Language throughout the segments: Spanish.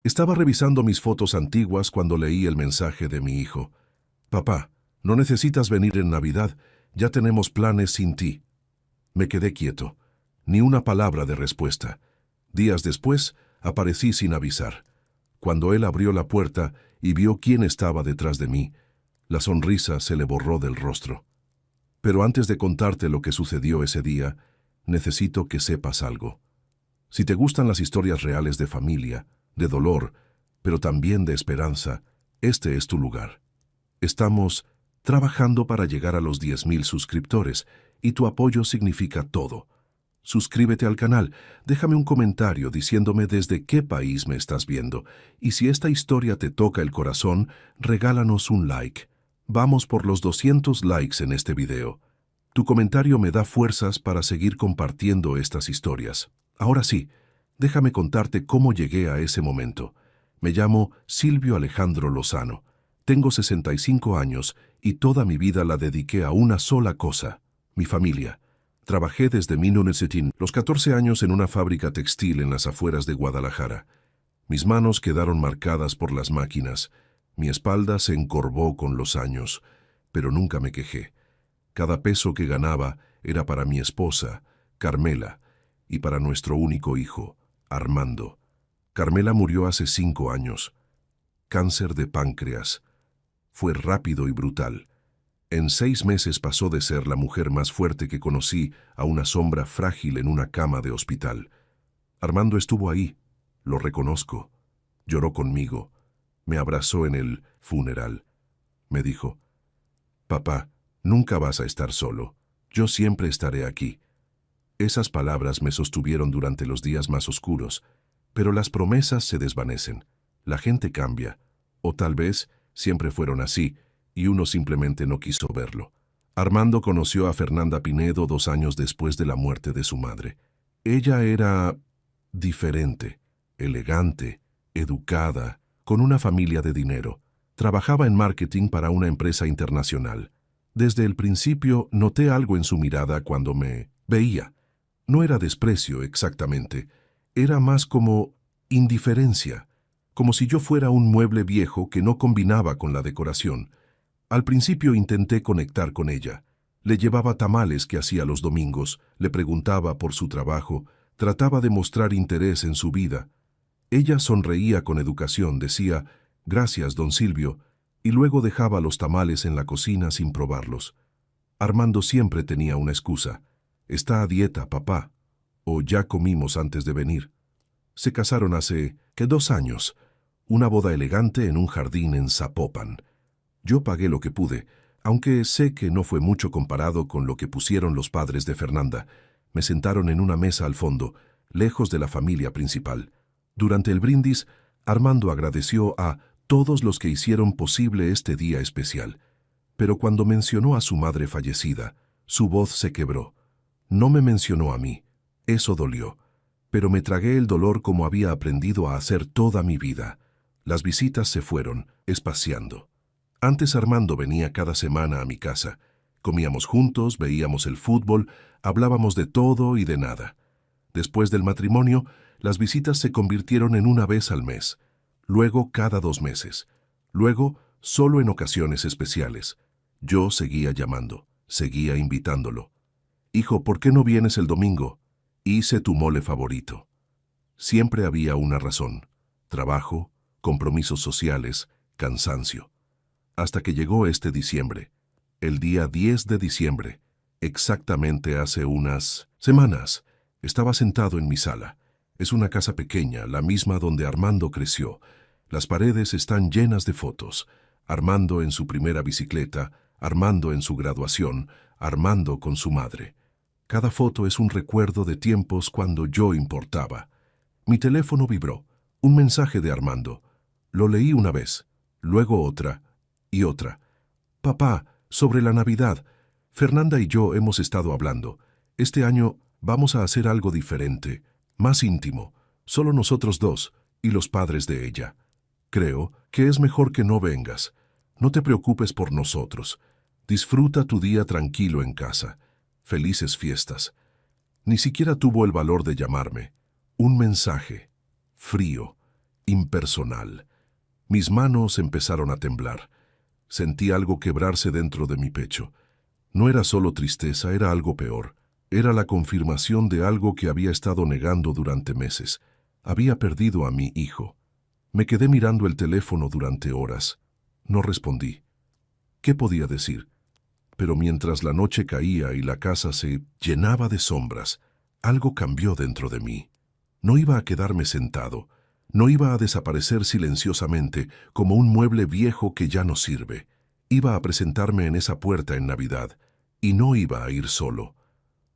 Estaba revisando mis fotos antiguas cuando leí el mensaje de mi hijo. Papá, no necesitas venir en Navidad, ya tenemos planes sin ti. Me quedé quieto. Ni una palabra de respuesta. Días después, aparecí sin avisar. Cuando él abrió la puerta y vio quién estaba detrás de mí, la sonrisa se le borró del rostro. Pero antes de contarte lo que sucedió ese día, necesito que sepas algo. Si te gustan las historias reales de familia, de dolor, pero también de esperanza, este es tu lugar. Estamos trabajando para llegar a los 10,000 suscriptores y tu apoyo significa todo. Suscríbete al canal, déjame un comentario diciéndome desde qué país me estás viendo y si esta historia te toca el corazón, regálanos un like. Vamos por los 200 likes en este video. Tu comentario me da fuerzas para seguir compartiendo estas historias. Ahora sí, déjame contarte cómo llegué a ese momento. Me llamo Silvio Alejandro Lozano. Tengo 65 años y toda mi vida la dediqué a una sola cosa, mi familia. Trabajé desde 1970, los 14 años en una fábrica textil en las afueras de Guadalajara. Mis manos quedaron marcadas por las máquinas. Mi espalda se encorvó con los años, pero nunca me quejé. Cada peso que ganaba era para mi esposa, Carmela, y para nuestro único hijo, Armando. Carmela murió hace 5 años. Cáncer de páncreas. Fue rápido y brutal. En 6 meses pasó de ser la mujer más fuerte que conocí a una sombra frágil en una cama de hospital. Armando estuvo ahí, lo reconozco. Lloró conmigo. Me abrazó en el funeral. Me dijo, «Papá, nunca vas a estar solo. Yo siempre estaré aquí». Esas palabras me sostuvieron durante los días más oscuros, pero las promesas se desvanecen. La gente cambia, o tal vez siempre fueron así, y uno simplemente no quiso verlo. Armando conoció a Fernanda Pinedo 2 años después de la muerte de su madre. Ella era diferente, elegante, educada, con una familia de dinero. Trabajaba en marketing para una empresa internacional. Desde el principio noté algo en su mirada cuando me veía. No era desprecio exactamente, era más como indiferencia, como si yo fuera un mueble viejo que no combinaba con la decoración. Al principio intenté conectar con ella. Le llevaba tamales que hacía los domingos, le preguntaba por su trabajo, trataba de mostrar interés en su vida. Ella sonreía con educación, decía, «Gracias, don Silvio», y luego dejaba los tamales en la cocina sin probarlos. Armando siempre tenía una excusa. «Está a dieta, papá», o «Ya comimos antes de venir». Se casaron hace, 2 años, una boda elegante en un jardín en Zapopan. Yo pagué lo que pude, aunque sé que no fue mucho comparado con lo que pusieron los padres de Fernanda. Me sentaron en una mesa al fondo, lejos de la familia principal. Durante el brindis, Armando agradeció a todos los que hicieron posible este día especial. Pero cuando mencionó a su madre fallecida, su voz se quebró. No me mencionó a mí. Eso dolió. Pero me tragué el dolor como había aprendido a hacer toda mi vida. Las visitas se fueron, espaciando. Antes Armando venía cada semana a mi casa. Comíamos juntos, veíamos el fútbol, hablábamos de todo y de nada. Después del matrimonio, las visitas se convirtieron en una vez al mes. Luego cada 2 meses. Luego, solo en ocasiones especiales. Yo seguía llamando, seguía invitándolo. «Hijo, ¿por qué no vienes el domingo? Hice tu mole favorito». Siempre había una razón. Trabajo, compromisos sociales, cansancio. Hasta que llegó este diciembre. El día 10 de diciembre, exactamente hace unas semanas, estaba sentado en mi sala. Es una casa pequeña, la misma donde Armando creció. Las paredes están llenas de fotos. Armando en su primera bicicleta, Armando en su graduación, Armando con su madre. Cada foto es un recuerdo de tiempos cuando yo importaba. Mi teléfono vibró. Un mensaje de Armando. Lo leí una vez, luego otra y otra. «Papá, sobre la Navidad. Fernanda y yo hemos estado hablando. Este año vamos a hacer algo diferente, más íntimo, solo nosotros dos y los padres de ella. Creo que es mejor que no vengas. No te preocupes por nosotros. Disfruta tu día tranquilo en casa. Felices fiestas». Ni siquiera tuvo el valor de llamarme. Un mensaje, frío, impersonal. Mis manos empezaron a temblar. Sentí algo quebrarse dentro de mi pecho. No era solo tristeza, era algo peor. Era la confirmación de algo que había estado negando durante meses. Había perdido a mi hijo. Me quedé mirando el teléfono durante horas. No respondí. ¿Qué podía decir? Pero mientras la noche caía y la casa se llenaba de sombras, algo cambió dentro de mí. No iba a quedarme sentado. No iba a desaparecer silenciosamente como un mueble viejo que ya no sirve. Iba a presentarme en esa puerta en Navidad, y no iba a ir solo.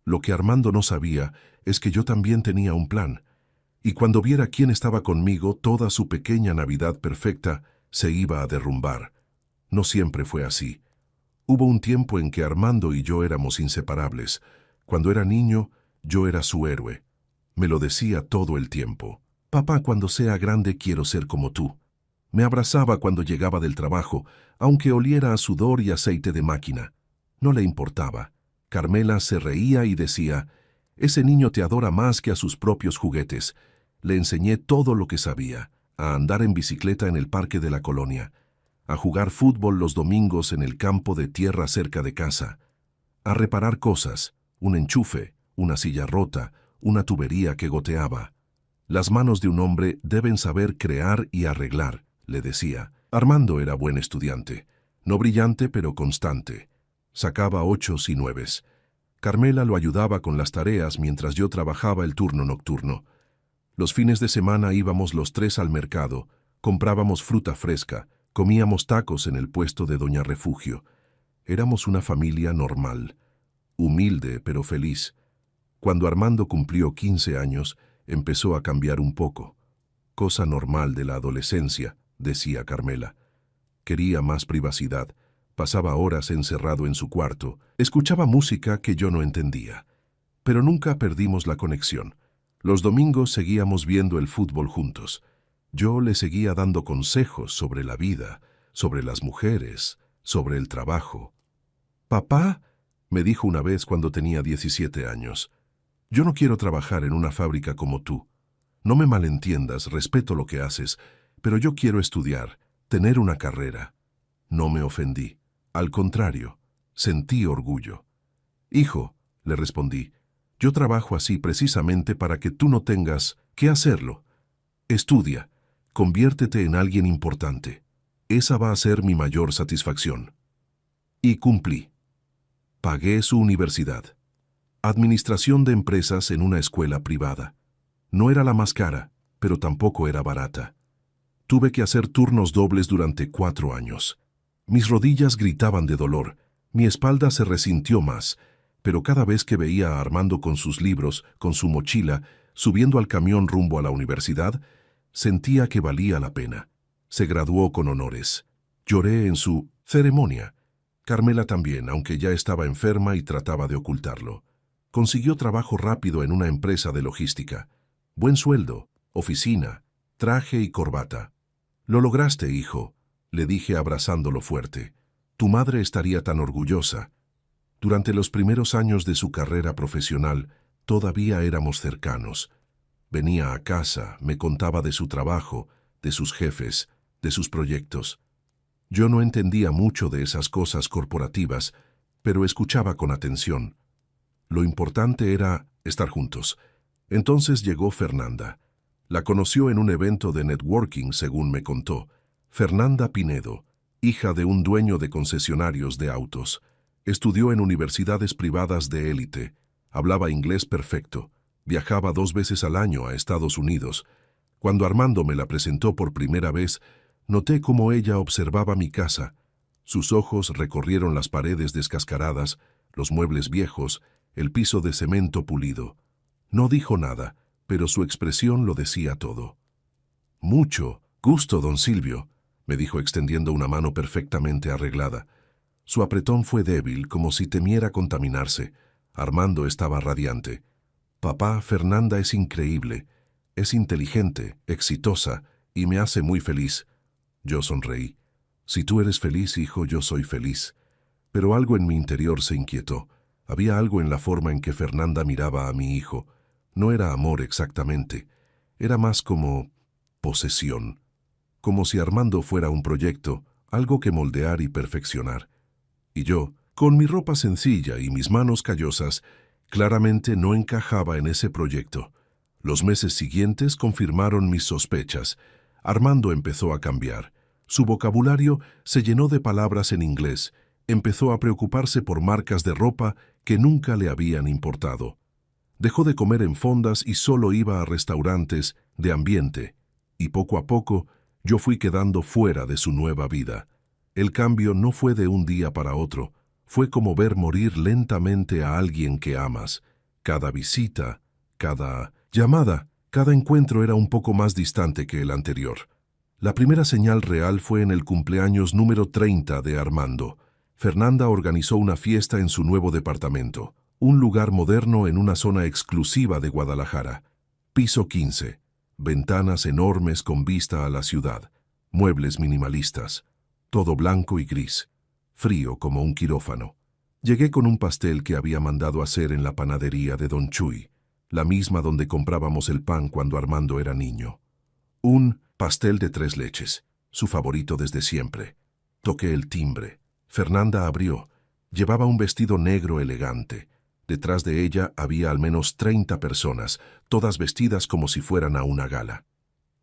Lo que Armando no sabía es que yo también tenía un plan, y cuando viera quién estaba conmigo, toda su pequeña Navidad perfecta se iba a derrumbar. No siempre fue así. Hubo un tiempo en que Armando y yo éramos inseparables. Cuando era niño, yo era su héroe. Me lo decía todo el tiempo. Papá, cuando sea grande quiero ser como tú. Me abrazaba cuando llegaba del trabajo, aunque oliera a sudor y aceite de máquina. No le importaba. Carmela se reía y decía, ese niño te adora más que a sus propios juguetes. Le enseñé todo lo que sabía, a andar en bicicleta en el parque de la colonia, a jugar fútbol los domingos en el campo de tierra cerca de casa, a reparar cosas, un enchufe, una silla rota, una tubería que goteaba. Las manos de un hombre deben saber crear y arreglar, le decía. Armando era buen estudiante, no brillante pero constante. Sacaba 8s y 9s. Carmela lo ayudaba con las tareas mientras yo trabajaba el turno nocturno. Los fines de semana íbamos los tres al mercado, comprábamos fruta fresca, comíamos tacos en el puesto de Doña Refugio. Éramos una familia normal, humilde pero feliz. Cuando Armando cumplió 15 años, empezó a cambiar un poco. Cosa normal de la adolescencia, decía Carmela. Quería más privacidad. Pasaba horas encerrado en su cuarto. Escuchaba música que yo no entendía. Pero nunca perdimos la conexión. Los domingos seguíamos viendo el fútbol juntos. Yo le seguía dando consejos sobre la vida, sobre las mujeres, sobre el trabajo. «Papá», me dijo una vez cuando tenía 17 años, «yo no quiero trabajar en una fábrica como tú. No me malentiendas, respeto lo que haces, pero yo quiero estudiar, tener una carrera». No me ofendí. Al contrario, sentí orgullo. «Hijo», le respondí, «yo trabajo así precisamente para que tú no tengas que hacerlo. Estudia, conviértete en alguien importante. Esa va a ser mi mayor satisfacción». Y cumplí. Pagué su universidad. Administración de empresas en una escuela privada. No era la más cara, pero tampoco era barata. Tuve que hacer turnos dobles durante 4 años. Mis rodillas gritaban de dolor, mi espalda se resintió más, pero cada vez que veía a Armando con sus libros, con su mochila, subiendo al camión rumbo a la universidad, sentía que valía la pena. Se graduó con honores. Lloré en su ceremonia. Carmela también, aunque ya estaba enferma y trataba de ocultarlo. Consiguió trabajo rápido en una empresa de logística. Buen sueldo, oficina, traje y corbata. «Lo lograste, hijo», le dije abrazándolo fuerte. «Tu madre estaría tan orgullosa». Durante los primeros años de su carrera profesional, todavía éramos cercanos. Venía a casa, me contaba de su trabajo, de sus jefes, de sus proyectos. Yo no entendía mucho de esas cosas corporativas, pero escuchaba con atención. Lo importante era estar juntos. Entonces llegó Fernanda. La conoció en un evento de networking, según me contó. Fernanda Pinedo, hija de un dueño de concesionarios de autos. Estudió en universidades privadas de élite. Hablaba inglés perfecto. Viajaba 2 veces al año a Estados Unidos. Cuando Armando me la presentó por primera vez, noté cómo ella observaba mi casa. Sus ojos recorrieron las paredes descascaradas, los muebles viejos, el piso de cemento pulido. No dijo nada, pero su expresión lo decía todo. «Mucho gusto, don Silvio», me dijo extendiendo una mano perfectamente arreglada. Su apretón fue débil, como si temiera contaminarse. Armando estaba radiante. «Papá, Fernanda es increíble. Es inteligente, exitosa, y me hace muy feliz». Yo sonreí. «Si tú eres feliz, hijo, yo soy feliz». Pero algo en mi interior se inquietó. Había algo en la forma en que Fernanda miraba a mi hijo. No era amor exactamente. Era más como posesión. Como si Armando fuera un proyecto, algo que moldear y perfeccionar. Y yo, con mi ropa sencilla y mis manos callosas, claramente no encajaba en ese proyecto. Los meses siguientes confirmaron mis sospechas. Armando empezó a cambiar. Su vocabulario se llenó de palabras en inglés. Empezó a preocuparse por marcas de ropa que nunca le habían importado. Dejó de comer en fondas y solo iba a restaurantes de ambiente. Y poco a poco, yo fui quedando fuera de su nueva vida. El cambio no fue de un día para otro. Fue como ver morir lentamente a alguien que amas. Cada visita, cada llamada, cada encuentro era un poco más distante que el anterior. La primera señal real fue en el cumpleaños número 30 de Armando. Fernanda organizó una fiesta en su nuevo departamento, un lugar moderno en una zona exclusiva de Guadalajara. Piso 15, ventanas enormes con vista a la ciudad, muebles minimalistas, todo blanco y gris, frío como un quirófano. Llegué con un pastel que había mandado hacer en la panadería de Don Chuy, la misma donde comprábamos el pan cuando Armando era niño. Un pastel de 3 leches, su favorito desde siempre. Toqué el timbre. Fernanda abrió. Llevaba un vestido negro elegante. Detrás de ella había al menos 30 personas, todas vestidas como si fueran a una gala.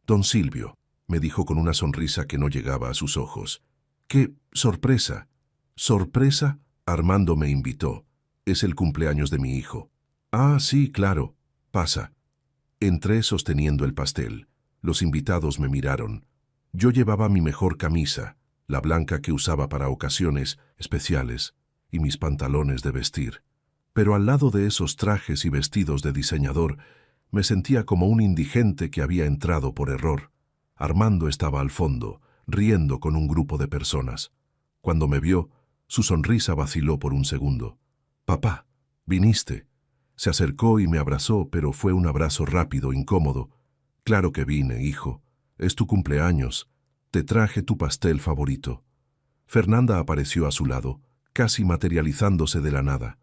«Don Silvio», me dijo con una sonrisa que no llegaba a sus ojos. «¡Qué sorpresa!». «¿Sorpresa?», Armando me invitó. «Es el cumpleaños de mi hijo». «Ah, sí, claro. Pasa». Entré sosteniendo el pastel. Los invitados me miraron. Yo llevaba mi mejor camisa, la blanca que usaba para ocasiones especiales, y mis pantalones de vestir. Pero al lado de esos trajes y vestidos de diseñador, me sentía como un indigente que había entrado por error. Armando estaba al fondo, riendo con un grupo de personas. Cuando me vio, su sonrisa vaciló por un segundo. «Papá, viniste». Se acercó y me abrazó, pero fue un abrazo rápido, incómodo. «Claro que vine, hijo. Es tu cumpleaños. Te traje tu pastel favorito». Fernanda apareció a su lado, casi materializándose de la nada.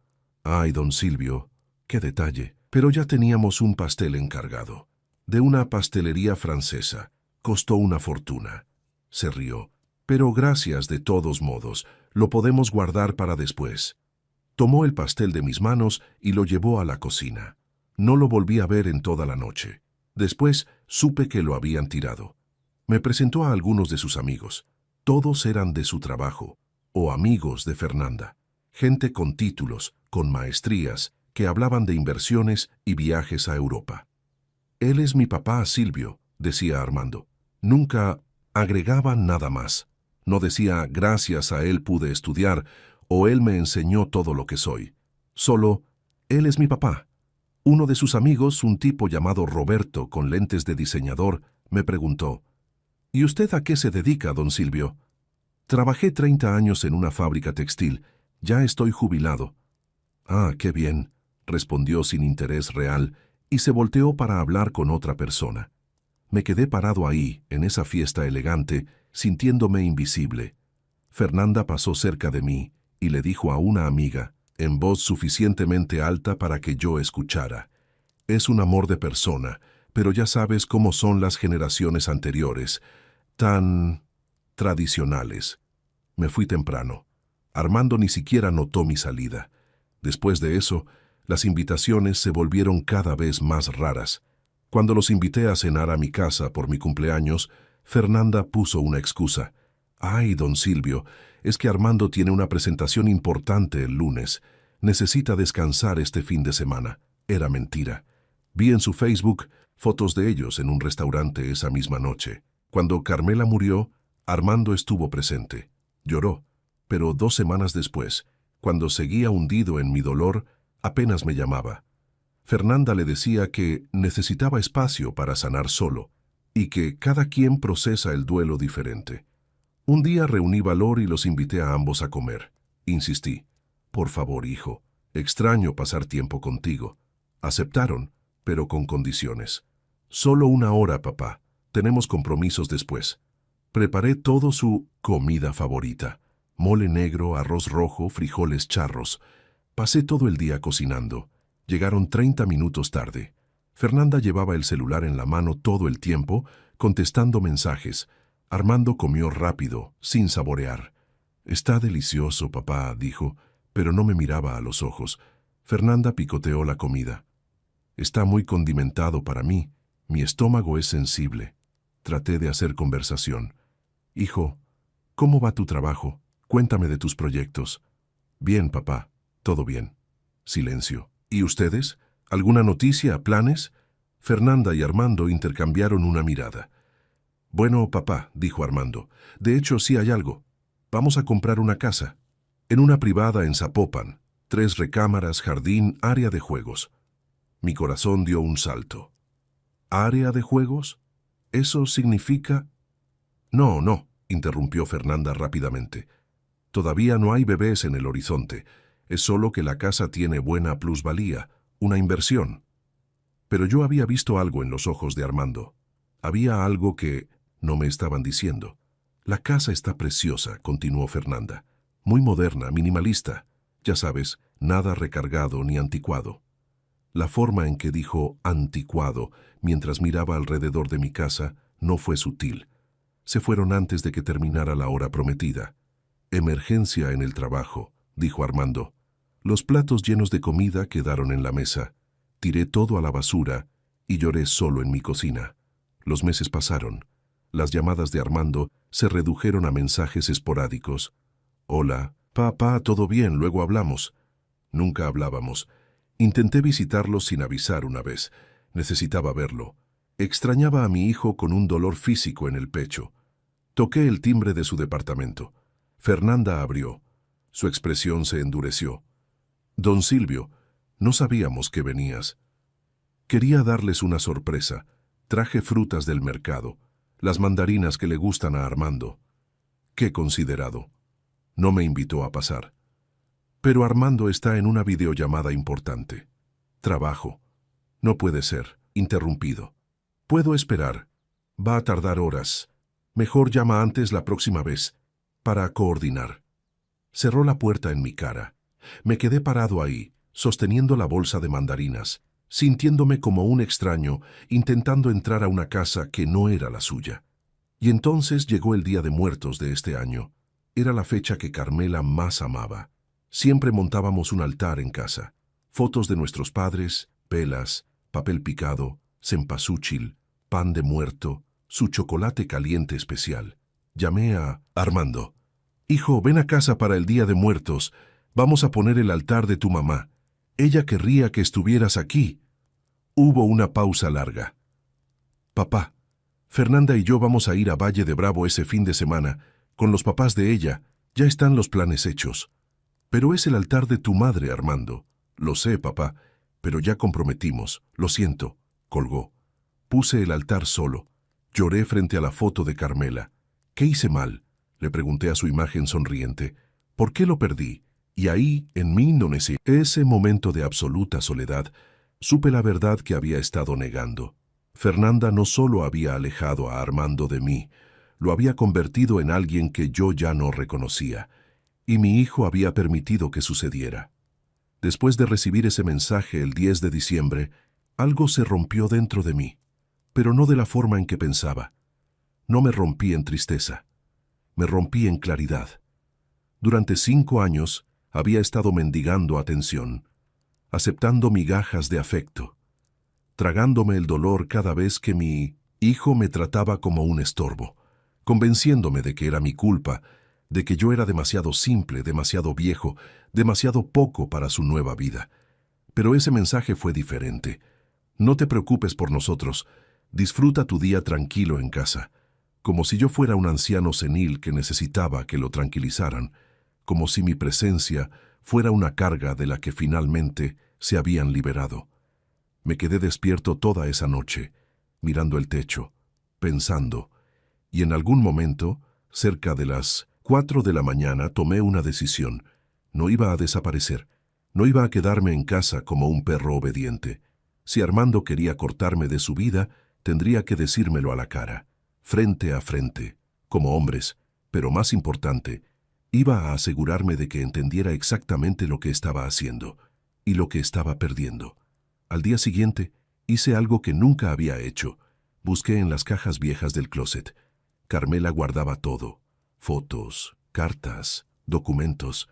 «Ay, don Silvio, qué detalle». Pero ya teníamos un pastel encargado, de una pastelería francesa. Costó una fortuna. Se rió. «Pero gracias de todos modos. Lo podemos guardar para después». Tomó el pastel de mis manos y lo llevó a la cocina. No lo volví a ver en toda la noche. Después supe que lo habían tirado. Me presentó a algunos de sus amigos. Todos eran de su trabajo, o amigos de Fernanda. Gente con títulos, con maestrías, que hablaban de inversiones y viajes a Europa. «Él es mi papá, Silvio», decía Armando. Nunca agregaba nada más. No decía «gracias a él pude estudiar» o «él me enseñó todo lo que soy». Solo «él es mi papá». Uno de sus amigos, un tipo llamado Roberto, con lentes de diseñador, me preguntó: «¿Y usted a qué se dedica, don Silvio?». «Trabajé 30 años en una fábrica textil. Ya estoy jubilado». «Ah, qué bien», respondió sin interés real, y se volteó para hablar con otra persona. Me quedé parado ahí, en esa fiesta elegante, sintiéndome invisible. Fernanda pasó cerca de mí y le dijo a una amiga, en voz suficientemente alta para que yo escuchara: «Es un amor de persona, pero ya sabes cómo son las generaciones anteriores, tan tradicionales». Me fui temprano. Armando ni siquiera notó mi salida. Después de eso, las invitaciones se volvieron cada vez más raras. Cuando los invité a cenar a mi casa por mi cumpleaños, Fernanda puso una excusa. «Ay, don Silvio, es que Armando tiene una presentación importante el lunes. Necesita descansar este fin de semana». Era mentira. Vi en su Facebook fotos de ellos en un restaurante esa misma noche. Cuando Carmela murió, Armando estuvo presente. Lloró, pero 2 semanas después, cuando seguía hundido en mi dolor, apenas me llamaba. Fernanda le decía que necesitaba espacio para sanar solo y que cada quien procesa el duelo diferente. Un día reuní valor y los invité a ambos a comer. Insistí: «Por favor, hijo, extraño pasar tiempo contigo». Aceptaron, pero con condiciones. «Solo 1 hora, papá. Tenemos compromisos después». Preparé todo su comida favorita: mole negro, arroz rojo, frijoles charros. Pasé todo el día cocinando. Llegaron 30 minutos tarde. Fernanda llevaba el celular en la mano todo el tiempo, contestando mensajes. Armando comió rápido, sin saborear. «Está delicioso, papá», dijo, pero no me miraba a los ojos. Fernanda picoteó la comida. «Está muy condimentado para mí. Mi estómago es sensible». Traté de hacer conversación. «Hijo, ¿cómo va tu trabajo? Cuéntame de tus proyectos». «Bien, papá. Todo bien». Silencio. «¿Y ustedes? ¿Alguna noticia, planes?» Fernanda y Armando intercambiaron una mirada. «Bueno, papá», dijo Armando, «de hecho sí hay algo. Vamos a comprar una casa. En una privada en Zapopan. 3 recámaras, jardín, área de juegos». Mi corazón dio un salto. «¿Área de juegos? ¿Eso significa...?» «No, no», interrumpió Fernanda rápidamente. «Todavía no hay bebés en el horizonte. Es solo que la casa tiene buena plusvalía, una inversión». Pero yo había visto algo en los ojos de Armando. Había algo que no me estaban diciendo. «La casa está preciosa», continuó Fernanda. «Muy moderna, minimalista. Ya sabes, nada recargado ni anticuado». La forma en que dijo «anticuado» mientras miraba alrededor de mi casa no fue sutil. Se fueron antes de que terminara la hora prometida. «Emergencia en el trabajo», dijo Armando. Los platos llenos de comida quedaron en la mesa. Tiré todo a la basura y lloré solo en mi cocina. Los meses pasaron. Las llamadas de Armando se redujeron a mensajes esporádicos. «Hola, papá, ¿todo bien? Luego hablamos». Nunca hablábamos. Intenté visitarlo sin avisar una vez. Necesitaba verlo. Extrañaba a mi hijo con un dolor físico en el pecho. Toqué el timbre de su departamento. Fernanda abrió. Su expresión se endureció. «Don Silvio, no sabíamos que venías». Quería darles una sorpresa. Traje frutas del mercado, las mandarinas que le gustan a Armando. Qué considerado. No me invitó a pasar. Pero Armando está en una videollamada importante. Trabajo. No puede ser. Interrumpido. Puedo esperar. Va a tardar horas. Mejor llama antes la próxima vez, para coordinar. Cerró la puerta en mi cara. Me quedé parado ahí, sosteniendo la bolsa de mandarinas, sintiéndome como un extraño, intentando entrar a una casa que no era la suya. Y entonces llegó el Día de Muertos de este año. Era la fecha que Carmela más amaba. Siempre montábamos un altar en casa. Fotos de nuestros padres, velas, papel picado, cempasúchil, pan de muerto, su chocolate caliente especial. Llamé a Armando. «Hijo, ven a casa para el Día de Muertos. Vamos a poner el altar de tu mamá. Ella querría que estuvieras aquí». Hubo una pausa larga. «Papá, Fernanda y yo vamos a ir a Valle de Bravo ese fin de semana, con los papás de ella. Ya están los planes hechos». «Pero es el altar de tu madre, Armando». «Lo sé, papá, pero ya comprometimos. Lo siento», colgó. Puse el altar solo. Lloré frente a la foto de Carmela. «¿Qué hice mal?», le pregunté a su imagen sonriente. «¿Por qué lo perdí?». Y ahí, en mí, no nací. Ese momento de absoluta soledad, supe la verdad que había estado negando. Fernanda no solo había alejado a Armando de mí, lo había convertido en alguien que yo ya no reconocía. Y mi hijo había permitido que sucediera. Después de recibir ese mensaje el 10 de diciembre, algo se rompió dentro de mí, pero no de la forma en que pensaba. No me rompí en tristeza, me rompí en claridad. Durante 5 años había estado mendigando atención, aceptando migajas de afecto, tragándome el dolor cada vez que mi hijo me trataba como un estorbo, convenciéndome de que era mi culpa, de que yo era demasiado simple, demasiado viejo, demasiado poco para su nueva vida. Pero ese mensaje fue diferente. «No te preocupes por nosotros. Disfruta tu día tranquilo en casa». Como si yo fuera un anciano senil que necesitaba que lo tranquilizaran, como si mi presencia fuera una carga de la que finalmente se habían liberado. Me quedé despierto toda esa noche, mirando el techo, pensando, y en algún momento, cerca de las 4 de la mañana, tomé una decisión. No iba a desaparecer. No iba a quedarme en casa como un perro obediente. Si Armando quería cortarme de su vida, tendría que decírmelo a la cara, frente a frente, como hombres, pero más importante, iba a asegurarme de que entendiera exactamente lo que estaba haciendo y lo que estaba perdiendo. Al día siguiente, hice algo que nunca había hecho. Busqué en las cajas viejas del closet. Carmela guardaba todo: fotos, cartas, documentos.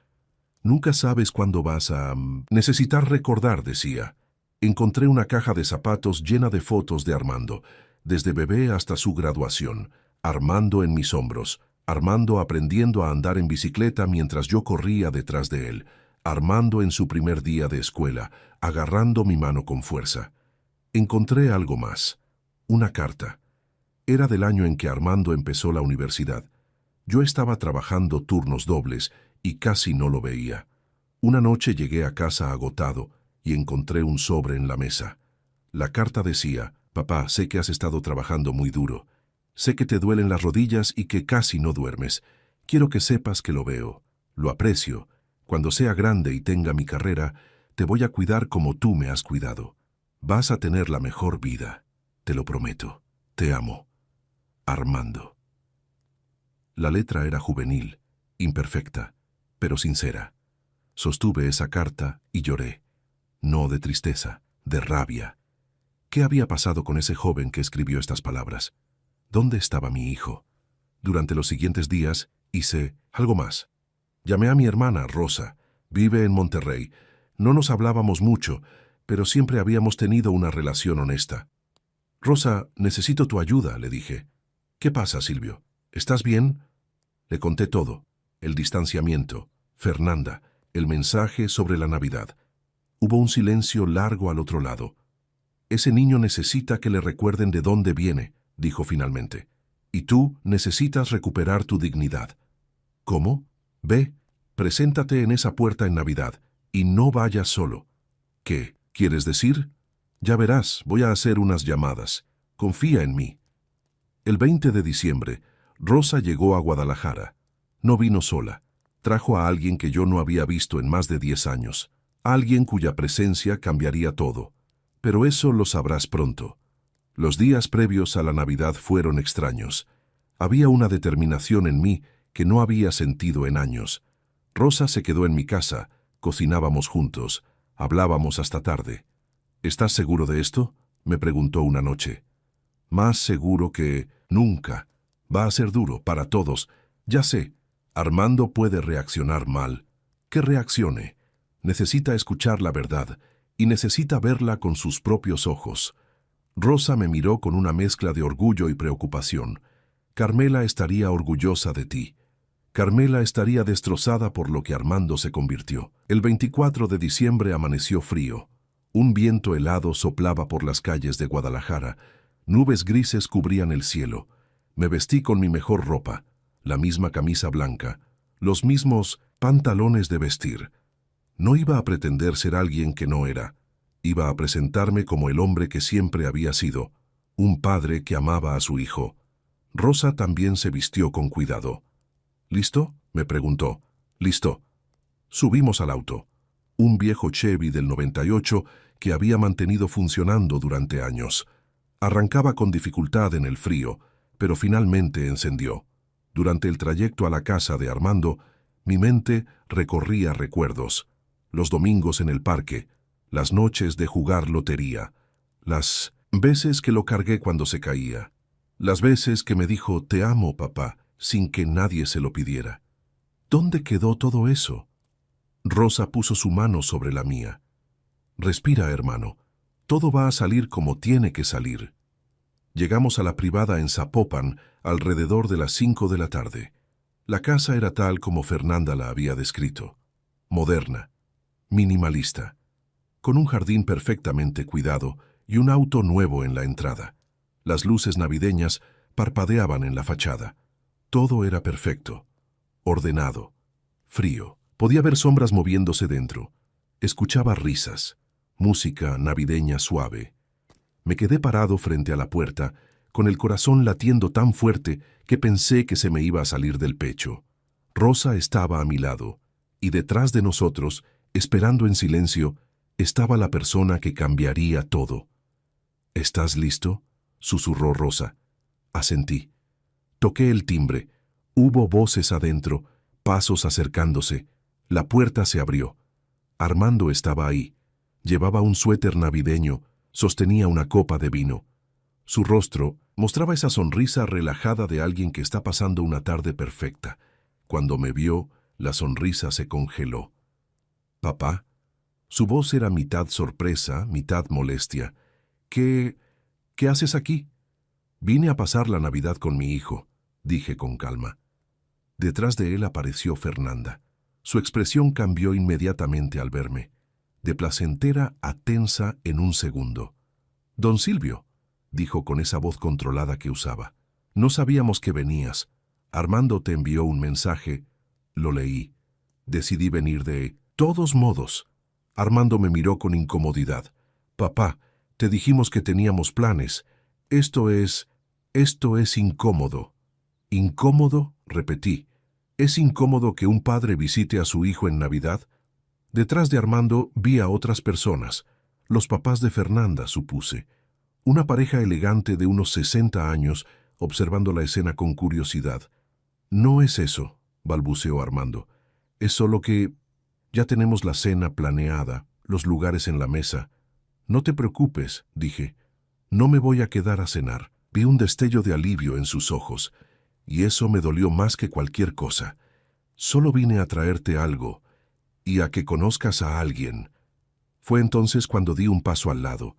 Nunca sabes cuándo vas a necesitar recordar, decía. Encontré una caja de zapatos llena de fotos de Armando, desde bebé hasta su graduación. Armando en mis hombros, Armando aprendiendo a andar en bicicleta mientras yo corría detrás de él, Armando en su primer día de escuela, agarrando mi mano con fuerza. Encontré algo más: una carta. Era del año en que Armando empezó la universidad. Yo estaba trabajando turnos dobles y casi no lo veía. Una noche llegué a casa agotado y encontré un sobre en la mesa. La carta decía: «Papá, sé que has estado trabajando muy duro. Sé que te duelen las rodillas y que casi no duermes. Quiero que sepas que lo veo, lo aprecio. Cuando sea grande y tenga mi carrera, te voy a cuidar como tú me has cuidado. Vas a tener la mejor vida. Te lo prometo. Te amo. Armando». La letra era juvenil, imperfecta, pero sincera. Sostuve esa carta y lloré. No de tristeza, de rabia. ¿Qué había pasado con ese joven que escribió estas palabras? ¿Dónde estaba mi hijo? Durante los siguientes días hice algo más. Llamé a mi hermana, Rosa. Vive en Monterrey. No nos hablábamos mucho, pero siempre habíamos tenido una relación honesta. «Rosa, necesito tu ayuda», le dije. «¿Qué pasa, Silvio? ¿Estás bien?» Le conté todo: el distanciamiento, Fernanda, el mensaje sobre la Navidad. Hubo un silencio largo al otro lado. «Ese niño necesita que le recuerden de dónde viene», dijo finalmente. «Y tú necesitas recuperar tu dignidad». «¿Cómo? Ve, preséntate en esa puerta en Navidad y no vayas solo». «¿Qué quieres decir?» «Ya verás, voy a hacer unas llamadas. Confía en mí». El 20 de diciembre, Rosa llegó a Guadalajara. No vino sola. Trajo a alguien que yo no había visto en más de 10 años. Alguien cuya presencia cambiaría todo. Pero eso lo sabrás pronto. Los días previos a la Navidad fueron extraños. Había una determinación en mí que no había sentido en años. Rosa se quedó en mi casa, cocinábamos juntos, hablábamos hasta tarde. «¿Estás seguro de esto?», me preguntó una noche. «Más seguro que nunca. Va a ser duro para todos. Ya sé, Armando puede reaccionar mal. Que reaccione. Necesita escuchar la verdad y necesita verla con sus propios ojos». Rosa me miró con una mezcla de orgullo y preocupación. «Carmela estaría orgullosa de ti. Carmela estaría destrozada por lo que Armando se convirtió». El 24 de diciembre amaneció frío. Un viento helado soplaba por las calles de Guadalajara. Nubes grises cubrían el cielo. Me vestí con mi mejor ropa, la misma camisa blanca, los mismos pantalones de vestir. No iba a pretender ser alguien que no era. Iba a presentarme como el hombre que siempre había sido, un padre que amaba a su hijo. Rosa también se vistió con cuidado. «¿Listo?», me preguntó. «Listo». Subimos al auto, un viejo Chevy del 98 que había mantenido funcionando durante años. Arrancaba con dificultad en el frío, pero finalmente encendió. Durante el trayecto a la casa de Armando, mi mente recorría recuerdos. Los domingos en el parque, las noches de jugar lotería, las veces que lo cargué cuando se caía, las veces que me dijo «Te amo, papá», sin que nadie se lo pidiera. ¿Dónde quedó todo eso? Rosa puso su mano sobre la mía. «Respira, hermano. Todo va a salir como tiene que salir». Llegamos a la privada en Zapopan alrededor de las 5 de la tarde. La casa era tal como Fernanda la había descrito. Moderna, minimalista, con un jardín perfectamente cuidado y un auto nuevo en la entrada. Las luces navideñas parpadeaban en la fachada. Todo era perfecto, ordenado, frío. Podía ver sombras moviéndose dentro. Escuchaba risas, música navideña suave. Me quedé parado frente a la puerta, con el corazón latiendo tan fuerte que pensé que se me iba a salir del pecho. Rosa estaba a mi lado, y detrás de nosotros, esperando en silencio, estaba la persona que cambiaría todo. «¿Estás listo?», susurró Rosa. Asentí. Toqué el timbre. Hubo voces adentro, pasos acercándose. La puerta se abrió. Armando estaba ahí. Llevaba un suéter navideño, sostenía una copa de vino. Su rostro mostraba esa sonrisa relajada de alguien que está pasando una tarde perfecta. Cuando me vio, la sonrisa se congeló. «Papá». Su voz era mitad sorpresa, mitad molestia. ¿Qué haces aquí? «Vine a pasar la Navidad con mi hijo», dije con calma. Detrás de él apareció Fernanda. Su expresión cambió inmediatamente al verme, de placentera a tensa en un segundo. «Don Silvio», dijo con esa voz controlada que usaba. «No sabíamos que venías. Armando te envió un mensaje». Lo leí. Decidí venir de todos modos. Armando me miró con incomodidad. «Papá, te dijimos que teníamos planes. Esto es incómodo». «¿Incómodo?», repetí. «¿Es incómodo que un padre visite a su hijo en Navidad?». Detrás de Armando vi a otras personas. Los papás de Fernanda, supuse. Una pareja elegante de unos 60 años, observando la escena con curiosidad. «No es eso», balbuceó Armando. «Es solo que ya tenemos la cena planeada, los lugares en la mesa». «No te preocupes», dije. «No me voy a quedar a cenar». Vi un destello de alivio en sus ojos, y eso me dolió más que cualquier cosa. «Solo vine a traerte algo, y a que conozcas a alguien». Fue entonces cuando di un paso al lado.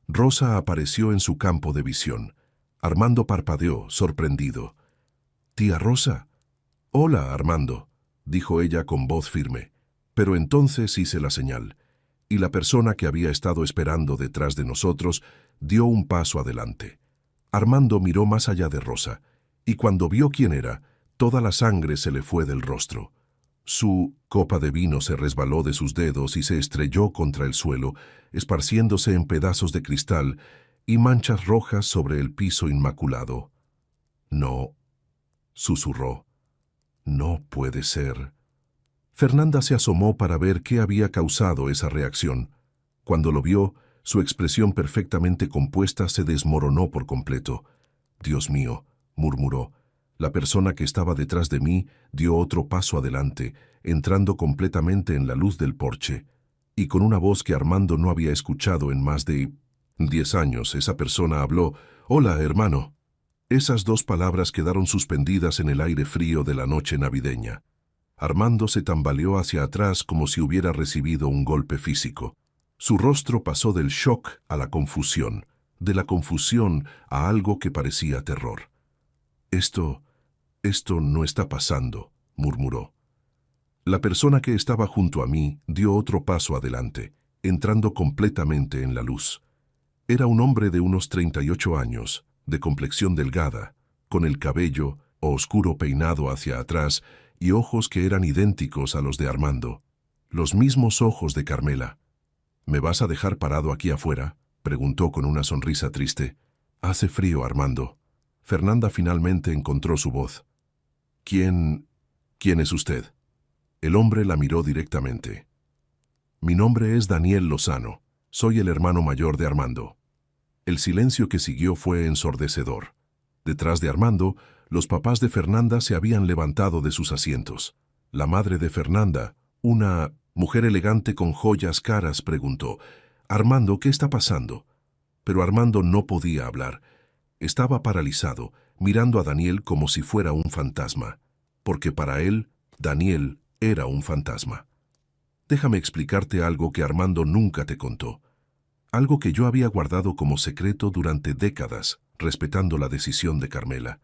Rosa apareció en su campo de visión. Armando parpadeó, sorprendido. «¿Tía Rosa?» «Hola, Armando», dijo ella con voz firme. Pero entonces hice la señal, y la persona que había estado esperando detrás de nosotros dio un paso adelante. Armando miró más allá de Rosa, y cuando vio quién era, toda la sangre se le fue del rostro. Su copa de vino se resbaló de sus dedos y se estrelló contra el suelo, esparciéndose en pedazos de cristal y manchas rojas sobre el piso inmaculado. «No», susurró. «No puede ser». Fernanda se asomó para ver qué había causado esa reacción. Cuando lo vio, su expresión perfectamente compuesta se desmoronó por completo. «Dios mío», murmuró. La persona que estaba detrás de mí dio otro paso adelante, entrando completamente en la luz del porche. Y con una voz que Armando no había escuchado en más de 10 años, esa persona habló: «Hola, hermano». Esas dos palabras quedaron suspendidas en el aire frío de la noche navideña. Armando se tambaleó hacia atrás como si hubiera recibido un golpe físico. Su rostro pasó del shock a la confusión, de la confusión a algo que parecía terror. Esto no está pasando», murmuró. La persona que estaba junto a mí dio otro paso adelante, entrando completamente en la luz. Era un hombre de unos 38 años, de complexión delgada, con el cabello oscuro peinado hacia atrás y ojos que eran idénticos a los de Armando. Los mismos ojos de Carmela. «¿Me vas a dejar parado aquí afuera?», preguntó con una sonrisa triste. «Hace frío, Armando». Fernanda finalmente encontró su voz. «¿Quién es usted?». El hombre la miró directamente. «Mi nombre es Daniel Lozano. Soy el hermano mayor de Armando». El silencio que siguió fue ensordecedor. Detrás de Armando, los papás de Fernanda se habían levantado de sus asientos. La madre de Fernanda, una mujer elegante con joyas caras, preguntó: «Armando, ¿qué está pasando?». Pero Armando no podía hablar. Estaba paralizado, mirando a Daniel como si fuera un fantasma, porque para él, Daniel era un fantasma. «Déjame explicarte algo que Armando nunca te contó. Algo que yo había guardado como secreto durante décadas, respetando la decisión de Carmela.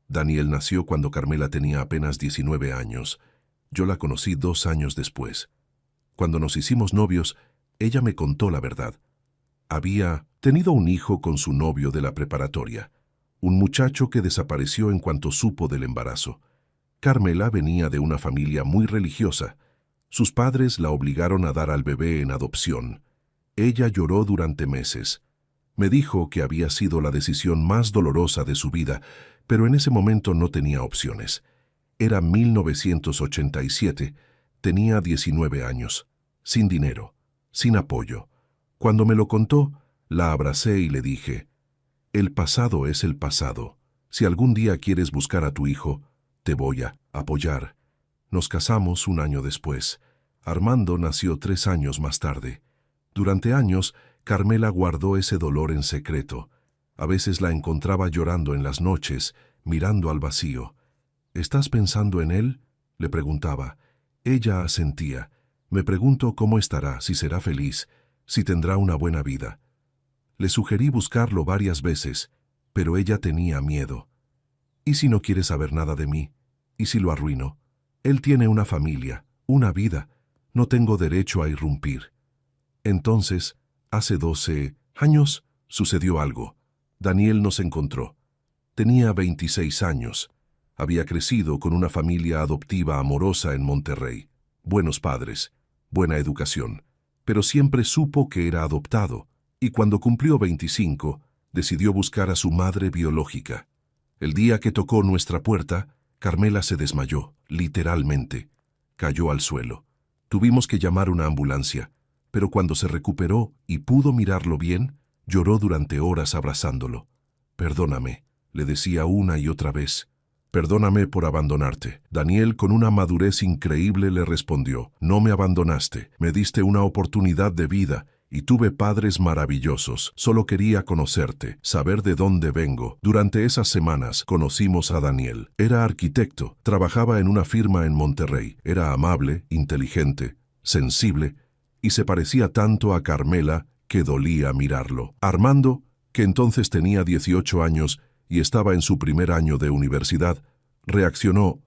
Daniel nació cuando Carmela tenía apenas 19 años. Yo la conocí 2 años después. Cuando nos hicimos novios, ella me contó la verdad. Había tenido un hijo con su novio de la preparatoria, un muchacho que desapareció en cuanto supo del embarazo. Carmela venía de una familia muy religiosa. Sus padres la obligaron a dar al bebé en adopción. Ella lloró durante meses. Me dijo que había sido la decisión más dolorosa de su vida, pero en ese momento no tenía opciones. Era 1987, tenía 19 años, sin dinero, sin apoyo. Cuando me lo contó, la abracé y le dije: «El pasado es el pasado. Si algún día quieres buscar a tu hijo, te voy a apoyar». Nos casamos 1 año después. Armando nació 3 años más tarde. Durante años, Carmela guardó ese dolor en secreto. A veces la encontraba llorando en las noches, mirando al vacío. ¿Estás pensando en él?, le preguntaba. Ella asentía. Me pregunto cómo estará, si será feliz, si tendrá una buena vida. Le sugerí buscarlo varias veces, pero ella tenía miedo. ¿Y si no quiere saber nada de mí? ¿Y si lo arruino? Él tiene una familia, una vida. No tengo derecho a irrumpir. Entonces, hace 12 años, sucedió algo. Daniel nos encontró. Tenía 26 años. Había crecido con una familia adoptiva amorosa en Monterrey. Buenos padres, buena educación. Pero siempre supo que era adoptado, y cuando cumplió 25, decidió buscar a su madre biológica. El día que tocó nuestra puerta, Carmela se desmayó, literalmente. Cayó al suelo. Tuvimos que llamar una ambulancia, pero cuando se recuperó y pudo mirarlo bien, lloró durante horas abrazándolo. Perdóname, le decía una y otra vez. Perdóname por abandonarte. Daniel, con una madurez increíble, le respondió. No me abandonaste, me diste una oportunidad de vida y tuve padres maravillosos. Solo quería conocerte, saber de dónde vengo. Durante esas semanas conocimos a Daniel. Era arquitecto, trabajaba en una firma en Monterrey. Era amable, inteligente, sensible y se parecía tanto a Carmela que dolía mirarlo. Armando, que entonces tenía 18 años y estaba en su primer año de universidad, reaccionó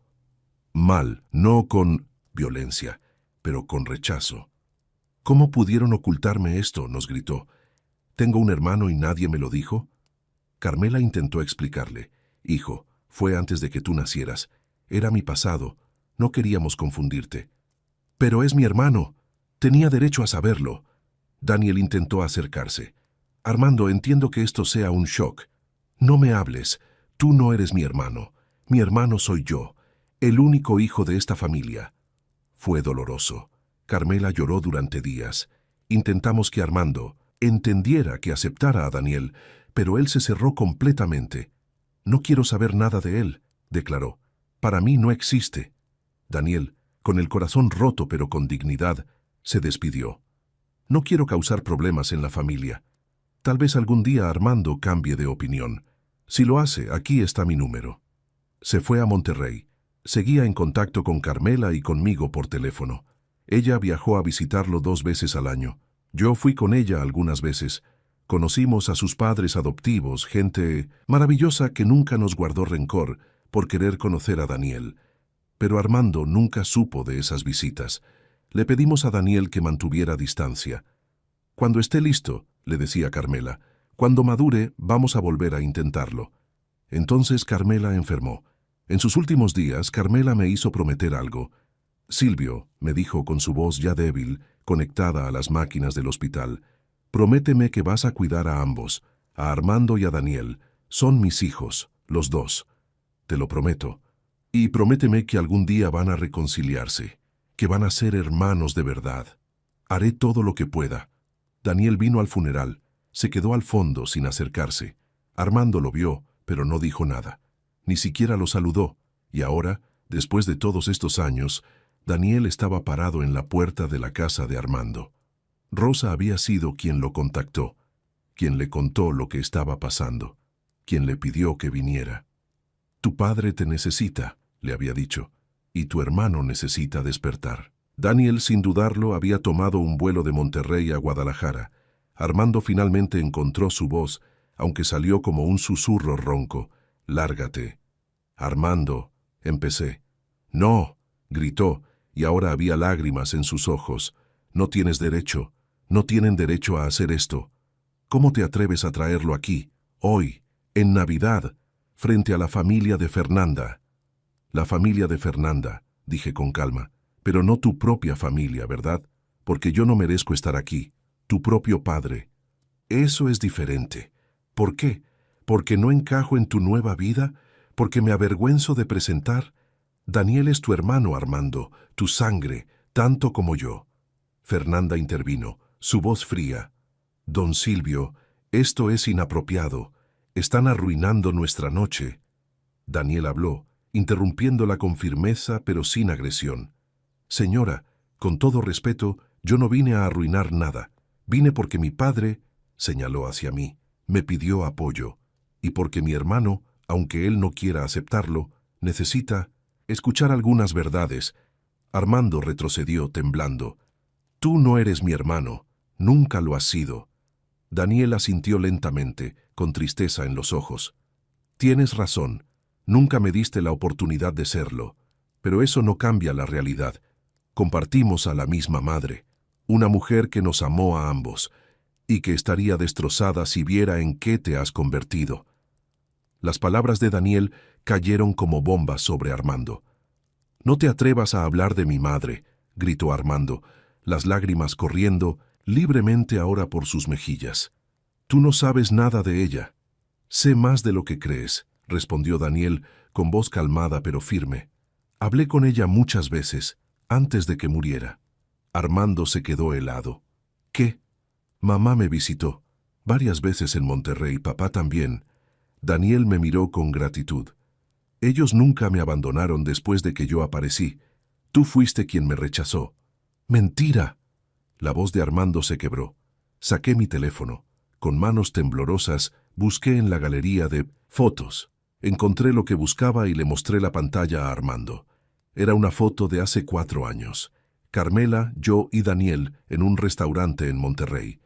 mal, no con violencia, pero con rechazo. ¿Cómo pudieron ocultarme esto?, nos gritó. ¿Tengo un hermano y nadie me lo dijo? Carmela intentó explicarle. Hijo, fue antes de que tú nacieras. Era mi pasado. No queríamos confundirte. Pero es mi hermano. Tenía derecho a saberlo. Daniel intentó acercarse. Armando, entiendo que esto sea un shock. No me hables. Tú no eres mi hermano. Mi hermano soy yo, el único hijo de esta familia. Fue doloroso. Carmela lloró durante días. Intentamos que Armando entendiera, que aceptara a Daniel, pero él se cerró completamente. No quiero saber nada de él, declaró. Para mí no existe. Daniel, con el corazón roto pero con dignidad, se despidió. No quiero causar problemas en la familia. Tal vez algún día Armando cambie de opinión. Si lo hace, aquí está mi número. Se fue a Monterrey. Seguía en contacto con Carmela y conmigo por teléfono. Ella viajó a visitarlo 2 veces al año. Yo fui con ella algunas veces. Conocimos a sus padres adoptivos, gente maravillosa que nunca nos guardó rencor por querer conocer a Daniel. Pero Armando nunca supo de esas visitas. Le pedimos a Daniel que mantuviera distancia. Cuando esté listo, le decía Carmela, cuando madure vamos a volver a intentarlo. Entonces Carmela enfermó. En sus últimos días, Carmela me hizo prometer algo. Silvio, me dijo con su voz ya débil, conectada a las máquinas del hospital, prométeme que vas a cuidar a ambos, a Armando y a Daniel. Son mis hijos, los dos. Te lo prometo. Y prométeme que algún día van a reconciliarse, que van a ser hermanos de verdad. Haré todo lo que pueda. Daniel vino al funeral. Se quedó al fondo sin acercarse. Armando lo vio, pero no dijo nada. Ni siquiera lo saludó. Y ahora, después de todos estos años, Daniel estaba parado en la puerta de la casa de Armando. Rosa había sido quien lo contactó, quien le contó lo que estaba pasando, quien le pidió que viniera. Tu padre te necesita, le había dicho, y tu hermano necesita despertar. Daniel, sin dudarlo, había tomado un vuelo de Monterrey a Guadalajara. Armando finalmente encontró su voz, aunque salió como un susurro ronco. Lárgate. Armando, empecé. No, gritó, y ahora había lágrimas en sus ojos. No tienes derecho, no tienen derecho a hacer esto. ¿Cómo te atreves a traerlo aquí, hoy, en Navidad, frente a la familia de Fernanda? La familia de Fernanda, dije con calma, pero no tu propia familia, ¿verdad? Porque yo no merezco estar aquí, tu propio padre. Eso es diferente. ¿Por qué? ¿Porque no encajo en tu nueva vida? ¿Porque me avergüenzo de presentar? Daniel es tu hermano, Armando, tu sangre, tanto como yo. Fernanda intervino, su voz fría. Don Silvio, esto es inapropiado. Están arruinando nuestra noche. Daniel habló, interrumpiéndola con firmeza pero sin agresión. Señora, con todo respeto, yo no vine a arruinar nada. Vine porque mi padre, señaló hacia mí, me pidió apoyo. y porque mi hermano, aunque él no quiera aceptarlo, necesita escuchar algunas verdades. Armando retrocedió temblando. Tú no eres mi hermano, nunca lo has sido. Daniel asintió lentamente, con tristeza en los ojos. Tienes razón, nunca me diste la oportunidad de serlo, pero eso no cambia la realidad. Compartimos a la misma madre, una mujer que nos amó a ambos, y que estaría destrozada si viera en qué te has convertido. Las palabras de Daniel cayeron como bombas sobre Armando. No te atrevas a hablar de mi madre, gritó Armando, las lágrimas corriendo libremente ahora por sus mejillas. Tú no sabes nada de ella. Sé más de lo que crees, respondió Daniel con voz calmada pero firme. Hablé con ella muchas veces, antes de que muriera. Armando se quedó helado. ¿Qué? Mamá me visitó. Varias veces en Monterrey, papá también. Daniel me miró con gratitud. Ellos nunca me abandonaron después de que yo aparecí. Tú fuiste quien me rechazó. ¡Mentira! La voz de Armando se quebró. Saqué mi teléfono. Con manos temblorosas, busqué en la galería de fotos. Encontré lo que buscaba y le mostré la pantalla a Armando. Era una foto de hace 4 años. Carmela, yo y Daniel en un restaurante en Monterrey.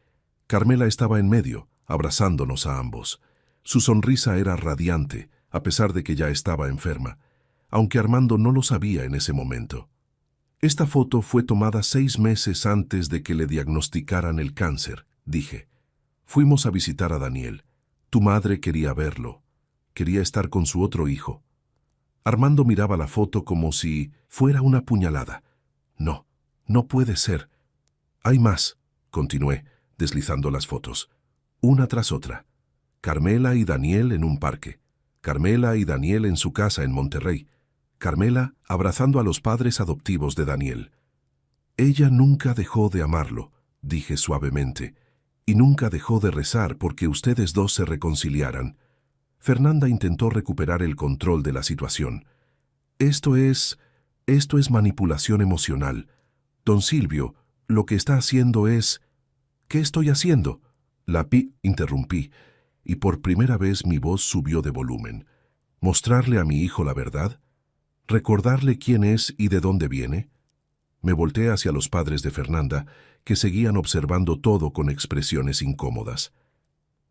Carmela estaba en medio, abrazándonos a ambos. Su sonrisa era radiante, a pesar de que ya estaba enferma, aunque Armando no lo sabía en ese momento. Esta foto fue tomada 6 meses antes de que le diagnosticaran el cáncer, dije. Fuimos a visitar a Daniel. Tu madre quería verlo. Quería estar con su otro hijo. Armando miraba la foto como si fuera una puñalada. No, no puede ser. Hay más, continué, deslizando las fotos, una tras otra. Carmela y Daniel en un parque. Carmela y Daniel en su casa en Monterrey. Carmela abrazando a los padres adoptivos de Daniel. Ella nunca dejó de amarlo, dije suavemente, y nunca dejó de rezar porque ustedes dos se reconciliaran. Fernanda intentó recuperar el control de la situación. Esto es manipulación emocional. Don Silvio, lo que está haciendo es... ¿Qué estoy haciendo? Interrumpí, y por primera vez mi voz subió de volumen. ¿Mostrarle a mi hijo la verdad? ¿Recordarle quién es y de dónde viene? Me volteé hacia los padres de Fernanda, que seguían observando todo con expresiones incómodas.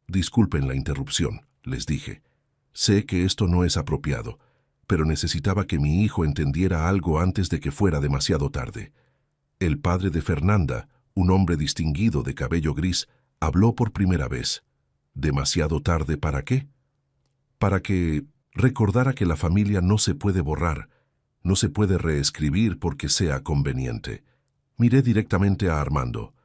Disculpen la interrupción, les dije. Sé que esto no es apropiado, pero necesitaba que mi hijo entendiera algo antes de que fuera demasiado tarde. El padre de Fernanda, un hombre distinguido de cabello gris, habló por primera vez. ¿Demasiado tarde para qué? Para que recordara que la familia no se puede borrar, no se puede reescribir porque sea conveniente. Miré directamente a Armando.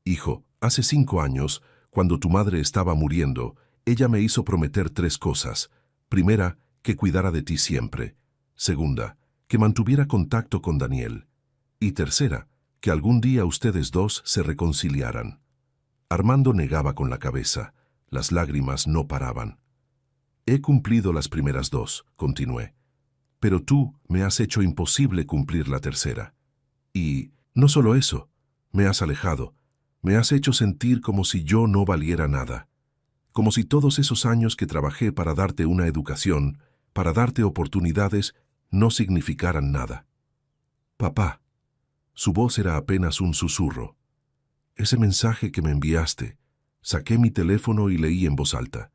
Hijo, hace 5 años, cuando tu madre estaba muriendo, ella me hizo prometer 3 cosas. Primera, que cuidara de ti siempre. Segunda, que mantuviera contacto con Daniel. Y tercera, que algún día ustedes dos se reconciliaran. Armando negaba con la cabeza. Las lágrimas no paraban. He cumplido las primeras 2, continué. Pero tú me has hecho imposible cumplir la tercera. Y no solo eso, me has alejado. Me has hecho sentir como si yo no valiera nada. Como si todos esos años que trabajé para darte una educación, para darte oportunidades, no significaran nada. Papá. Su voz era apenas un susurro. Ese mensaje que me enviaste. Saqué mi teléfono y leí en voz alta.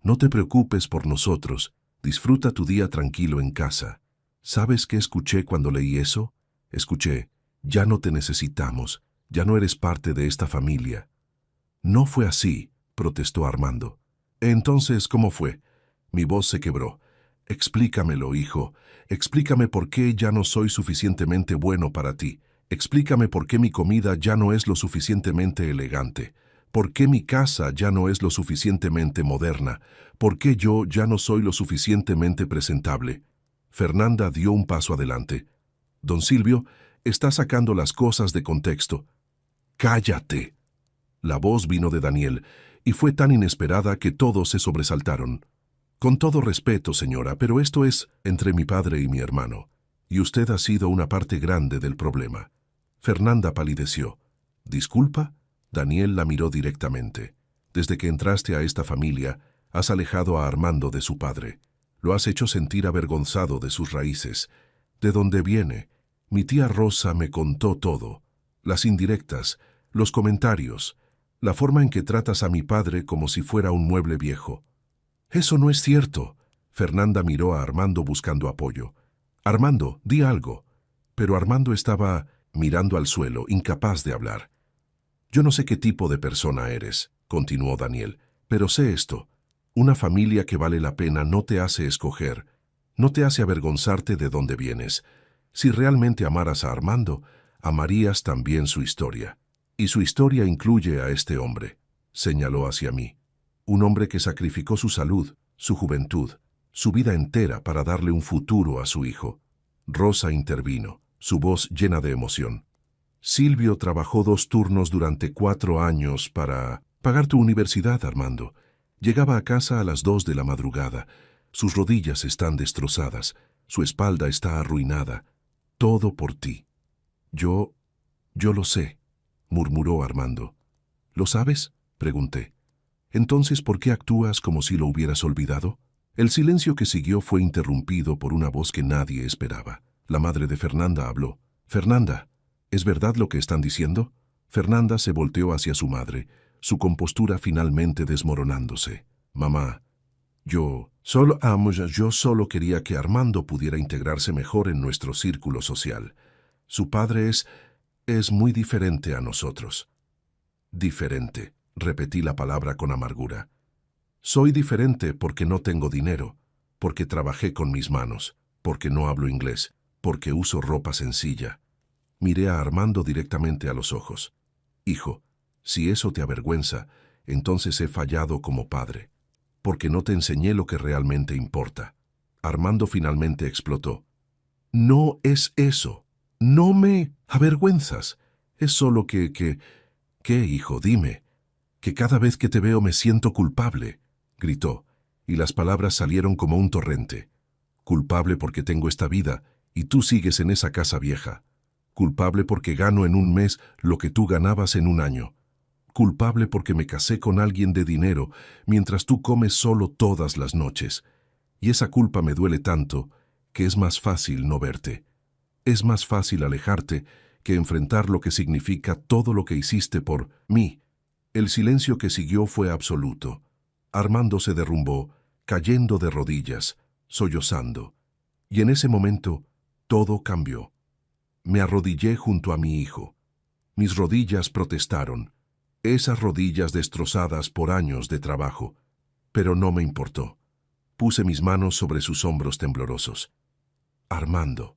No te preocupes por nosotros. Disfruta tu día tranquilo en casa. ¿Sabes qué escuché cuando leí eso? Escuché, ya no te necesitamos, ya no eres parte de esta familia. No fue así, protestó Armando. Entonces, ¿cómo fue? Mi voz se quebró. Explícamelo, hijo. Explícame por qué ya no soy suficientemente bueno para ti. Explícame por qué mi comida ya no es lo suficientemente elegante. ¿Por qué mi casa ya no es lo suficientemente moderna? ¿Por qué yo ya no soy lo suficientemente presentable? Fernanda dio un paso adelante. Don Silvio, está sacando las cosas de contexto. ¡Cállate! La voz vino de Daniel, y fue tan inesperada que todos se sobresaltaron. Con todo respeto, señora, pero esto es entre mi padre y mi hermano, y usted ha sido una parte grande del problema. Fernanda palideció. ¿Disculpa? Daniel la miró directamente. Desde que entraste a esta familia, Has alejado a Armando de su padre. Lo has hecho sentir avergonzado de sus raíces. ¿De dónde viene? Mi tía Rosa me contó todo. Las indirectas, los comentarios, la forma en que tratas a mi padre como si fuera un mueble viejo. Eso no es cierto. Fernanda miró a Armando buscando apoyo. Armando, di algo. Pero Armando estaba mirando al suelo, incapaz de hablar. Yo no sé qué tipo de persona eres, continuó Daniel, pero sé esto. Una familia que vale la pena no te hace escoger, no te hace avergonzarte de dónde vienes. Si realmente amaras a Armando, amarías también su historia. Y su historia incluye a este hombre, señaló hacia mí. Un hombre que sacrificó su salud, su juventud, su vida entera para darle un futuro a su hijo. Rosa intervino, su voz llena de emoción. Silvio trabajó 2 turnos durante 4 años para pagar tu universidad, Armando. Llegaba a casa a las 2 de la madrugada. Sus rodillas están destrozadas, su espalda está arruinada. Todo por ti. Yo lo sé, murmuró Armando. ¿Lo sabes?, pregunté. Entonces, ¿por qué actúas como si lo hubieras olvidado? El silencio que siguió fue interrumpido por una voz que nadie esperaba. La madre de Fernanda habló. Fernanda, ¿es verdad lo que están diciendo? Fernanda se volteó hacia su madre, su compostura finalmente desmoronándose. Mamá, yo solo quería que Armando pudiera integrarse mejor en nuestro círculo social. Su padre es muy diferente a nosotros. Diferente, repetí la palabra con amargura. Soy diferente porque no tengo dinero, porque trabajé con mis manos, porque no hablo inglés, porque uso ropa sencilla. Miré a Armando directamente a los ojos. Hijo, si eso te avergüenza, entonces he fallado como padre, porque no te enseñé lo que realmente importa. Armando finalmente explotó. No es eso. No me avergüenzas. Es solo ¿qué, hijo? Dime. Que cada vez que te veo me siento culpable, gritó, y las palabras salieron como un torrente. Culpable porque tengo esta vida y tú sigues en esa casa vieja. Culpable porque gano en un mes lo que tú ganabas en un año. Culpable porque me casé con alguien de dinero mientras tú comes solo todas las noches. Y esa culpa me duele tanto que es más fácil no verte. Es más fácil alejarte que enfrentar lo que significa todo lo que hiciste por mí. El silencio que siguió fue absoluto. Armando se derrumbó, cayendo de rodillas, sollozando. Y en ese momento, todo cambió. Me arrodillé junto a mi hijo. Mis rodillas protestaron, esas rodillas destrozadas por años de trabajo. Pero no me importó. Puse mis manos sobre sus hombros temblorosos. Armando,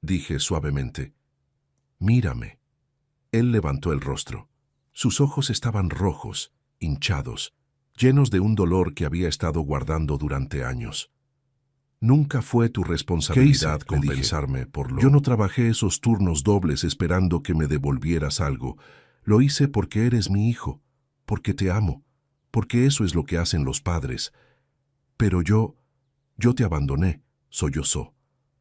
dije suavemente, mírame. Él levantó el rostro. Sus ojos estaban rojos, hinchados, llenos de un dolor que había estado guardando durante años. Nunca fue tu responsabilidad compensarme por lo... Yo no trabajé esos turnos dobles esperando que me devolvieras algo. Lo hice porque eres mi hijo, porque te amo, porque eso es lo que hacen los padres. Pero yo te abandoné, sollozó.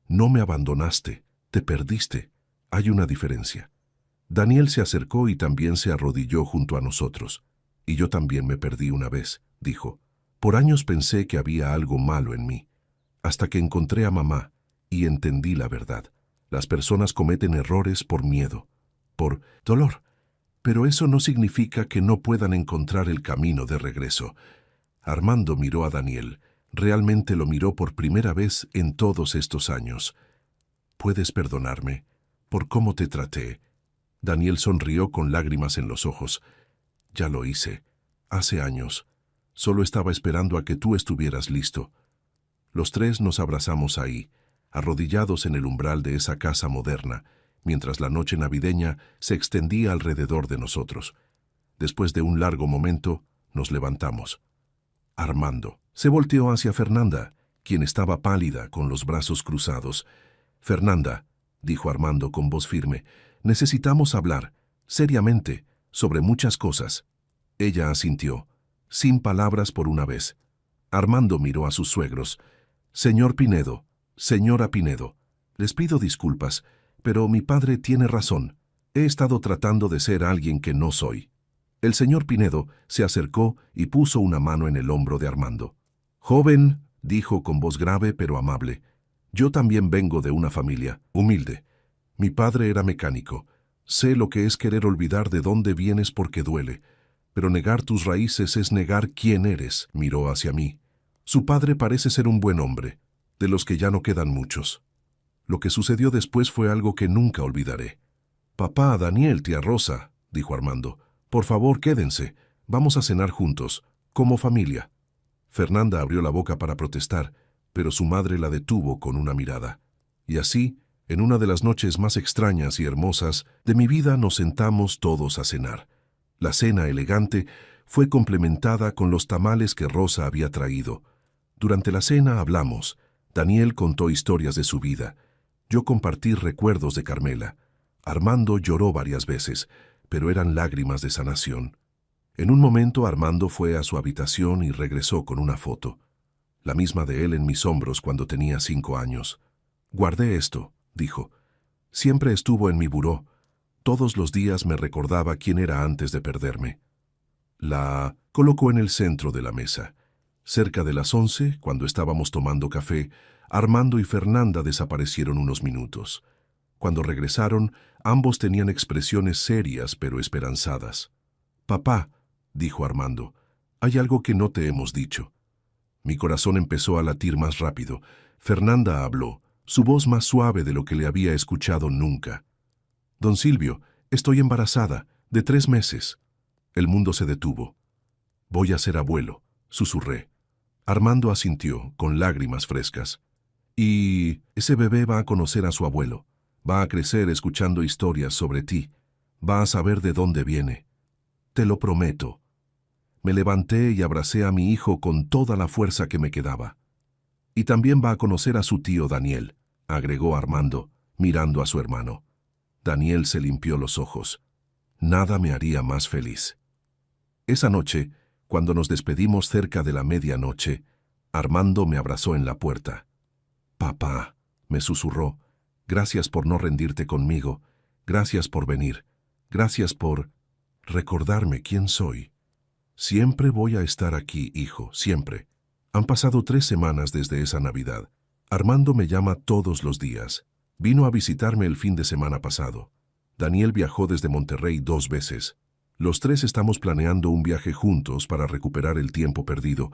No me abandonaste, te perdiste. Hay una diferencia. Daniel se acercó y también se arrodilló junto a nosotros. Y yo también me perdí una vez, dijo. Por años pensé que había algo malo en mí, hasta que encontré a mamá y entendí la verdad. Las personas cometen errores por miedo, por dolor, pero eso no significa que no puedan encontrar el camino de regreso. Armando miró a Daniel. Realmente lo miró por primera vez en todos estos años. ¿Puedes perdonarme por cómo te traté? Daniel sonrió con lágrimas en los ojos. Ya lo hice. Hace años. Solo estaba esperando a que tú estuvieras listo. Los tres nos abrazamos ahí, arrodillados en el umbral de esa casa moderna, mientras la noche navideña se extendía alrededor de nosotros. Después de un largo momento, nos levantamos. Armando se volteó hacia Fernanda, quien estaba pálida con los brazos cruzados. Fernanda, dijo Armando con voz firme, necesitamos hablar, seriamente, sobre muchas cosas. Ella asintió, sin palabras por una vez. Armando miró a sus suegros. Señor Pinedo, señora Pinedo, les pido disculpas, pero mi padre tiene razón. He estado tratando de ser alguien que no soy. El señor Pinedo se acercó y puso una mano en el hombro de Armando. «Joven», dijo con voz grave pero amable, «yo también vengo de una familia humilde. Mi padre era mecánico. Sé lo que es querer olvidar de dónde vienes porque duele. Pero negar tus raíces es negar quién eres», miró hacia mí. «Su padre parece ser un buen hombre, de los que ya no quedan muchos. Lo que sucedió después fue algo que nunca olvidaré». «Papá, Daniel, tía Rosa», dijo Armando, «por favor, quédense. Vamos a cenar juntos, como familia». Fernanda abrió la boca para protestar, pero su madre la detuvo con una mirada. Y así, en una de las noches más extrañas y hermosas de mi vida, nos sentamos todos a cenar. La cena elegante fue complementada con los tamales que Rosa había traído. Durante la cena hablamos. Daniel contó historias de su vida. Yo compartí recuerdos de Carmela. Armando lloró varias veces, pero eran lágrimas de sanación. En un momento Armando fue a su habitación y regresó con una foto, la misma de él en mis hombros cuando tenía 5 años. «Guardé esto», dijo. «Siempre estuvo en mi buró. Todos los días me recordaba quién era antes de perderme». La colocó en el centro de la mesa. Cerca de las 11, cuando estábamos tomando café, Armando y Fernanda desaparecieron unos minutos. Cuando regresaron, ambos tenían expresiones serias pero esperanzadas. «Papá», dijo Armando, «hay algo que no te hemos dicho». Mi corazón empezó a latir más rápido. Fernanda habló, su voz más suave de lo que le había escuchado nunca. «Don Silvio, estoy embarazada, de 3 meses». El mundo se detuvo. «Voy a ser abuelo», susurré. Armando asintió, con lágrimas frescas. «Y ese bebé va a conocer a su abuelo. Va a crecer escuchando historias sobre ti. Va a saber de dónde viene. Te lo prometo». Me levanté y abracé a mi hijo con toda la fuerza que me quedaba. «Y también va a conocer a su tío Daniel», agregó Armando, mirando a su hermano. Daniel se limpió los ojos. Nada me haría más feliz. Esa noche, cuando nos despedimos cerca de la medianoche, Armando me abrazó en la puerta. «Papá», me susurró, «gracias por no rendirte conmigo, gracias por venir, gracias por recordarme quién soy. Siempre voy a estar aquí, hijo, siempre». Han pasado 3 semanas desde esa Navidad. Armando me llama todos los días. Vino a visitarme el fin de semana pasado. Daniel viajó desde Monterrey 2 veces. Los 3 estamos planeando un viaje juntos para recuperar el tiempo perdido.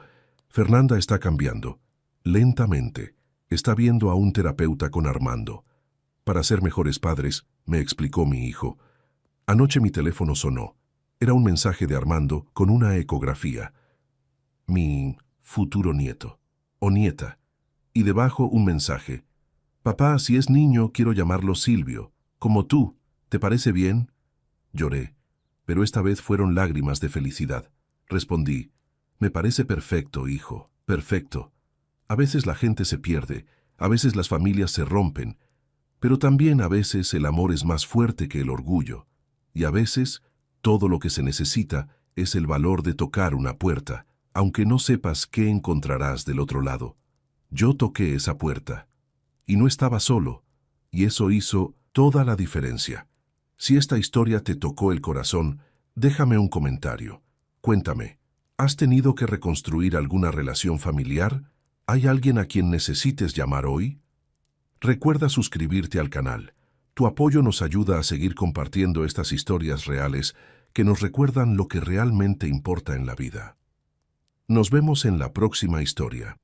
Fernanda está cambiando. Lentamente. Está viendo a un terapeuta con Armando. Para ser mejores padres, me explicó mi hijo. Anoche mi teléfono sonó. Era un mensaje de Armando con una ecografía. Mi futuro nieto, o nieta. Y debajo un mensaje. «Papá, si es niño, quiero llamarlo Silvio, como tú. ¿Te parece bien?» Lloré, pero esta vez fueron lágrimas de felicidad. Respondí, «Me parece perfecto, hijo, perfecto. A veces la gente se pierde, a veces las familias se rompen, pero también a veces el amor es más fuerte que el orgullo, y a veces todo lo que se necesita es el valor de tocar una puerta, aunque no sepas qué encontrarás del otro lado». Yo toqué esa puerta, y no estaba solo, y eso hizo toda la diferencia. Si esta historia te tocó el corazón, déjame un comentario. Cuéntame, ¿has tenido que reconstruir alguna relación familiar? ¿Hay alguien a quien necesites llamar hoy? Recuerda suscribirte al canal. Tu apoyo nos ayuda a seguir compartiendo estas historias reales que nos recuerdan lo que realmente importa en la vida. Nos vemos en la próxima historia.